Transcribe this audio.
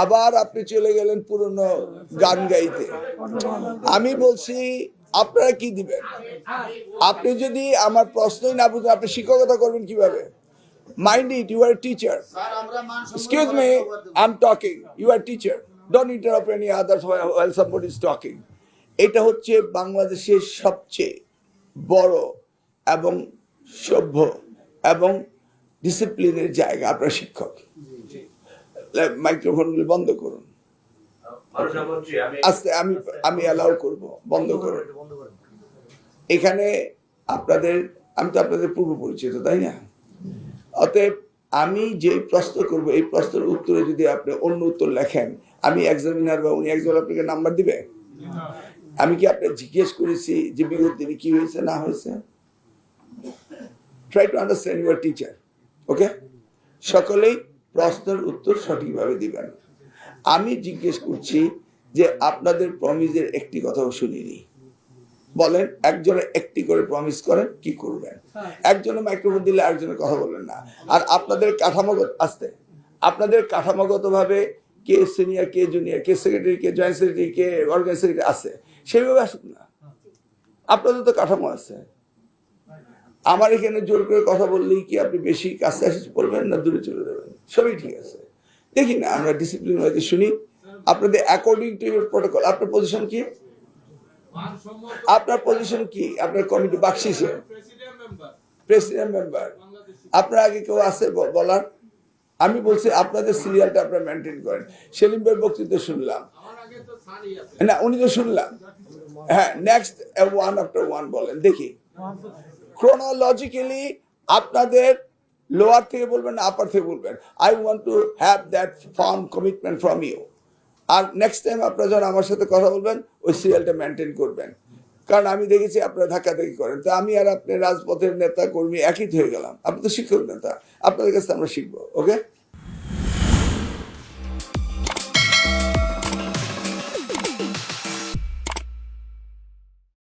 আবার আপনি চলে গেলেন পুরনো গান গাইতে। আমি বলছি আপনারা কি দিবেন? আপনি যদি আমার প্রশ্নই না বুঝেন আপনি শিক্ষকতা করবেন কিভাবে? Mind it, you are a teacher. Excuse me, I'm talking. You are a teacher. Don't interrupt any others while somebody is talking. এটা হচ্ছে বাংলাদেশের সবচেয়ে বড় এবং সভ্য এবং ডিসিপ্লিনের জায়গা। আপনার শিক্ষক, মাইক্রোফোনগুলো বন্ধ করুন। আস্তে আমি অ্যালাউ করব, বন্ধ করুন। এখানে আমি তো আপনাদের পূর্ব পরিচিত, তাই না? অতএব আমি যে প্রশ্ন করব এই প্রশ্নের উত্তরে যদি আপনি অন্য উত্তর লেখেন, আমি এক্সামিনার বা উনি একজন আপনাকে নাম্বার দিবে? আমি কি আপনি জিজ্ঞেস করেছি যে বিগত দিনে কি হয়েছে না হয়েছে? Try to understand your teacher. Okay, সকলেই প্রশ্নের উত্তর সঠিকভাবে দিবেন। আমি জিজ্ঞেস করছি যে আপনাদের প্রমিসের একটি কথাও শুনিনি। বলেন, একজনে একটি করে প্রমিস করেন, কি করবেন? একজনে মাইক্রোফোন দিলে আরেকজনের কথা বলবেন না। আর আপনাদের কাঠামোগত ভাবে কে সিনিয়র, কে জুনিয়র, কে সেক্রেটারি, কে জয়েন্ট সেক্রেটারি, কে অর্গানাইজ সেক্রেটারি আছে, সেইভাবে আসুন না। আপনাদের তো কাঠামো আছে। আমার এখানে জোর করে কথা বললেই কি আপনি বেশি কাছে এসে পড়বেন না দূরে চলে যাবেন? সবই ঠিক আছে। দেখি না, আমরা ডিসিপ্লিন হয়তো শুনি আপনাদের অ্যাকর্ডিং টু ইউর প্রটোকল। আপনার পজিশন কি? আপনার কমিটি বাকশিসে প্রেসিডেন্ট মেম্বার। আপনার আগে কেউ আছে বলার? আমি বলছি আপনাদের সিরিয়ালটা আপনারা মেনটেন করেন। সেলিম ভাইয়ের বক্তৃতা শুনলাম না, উনি তো শুনলাম। হ্যাঁ, নেক্সট ওয়ান আফটার ওয়ান বলেন দেখি। ক্রোনোলজিক্যালি আপনাদের লোয়ার থেকে বলবেন না আপার থেকে বলবেন। I want to have that firm commitment from you. আর নেক্সট টাইম আপনারা যখন আমার সাথে কথা বলবেন ওই সিরিয়ালটা মেনটেন করবেন। কারণ আমি দেখেছি আপনারা ধাক্কাধাক্কি করেন। তো আমি আর আপনি রাজপথের নেতা কর্মী একই হয়ে গেলাম। আপনি তো শিক্ষক নেতা, আপনাদের কাছে আমরা শিখবো। ওকে।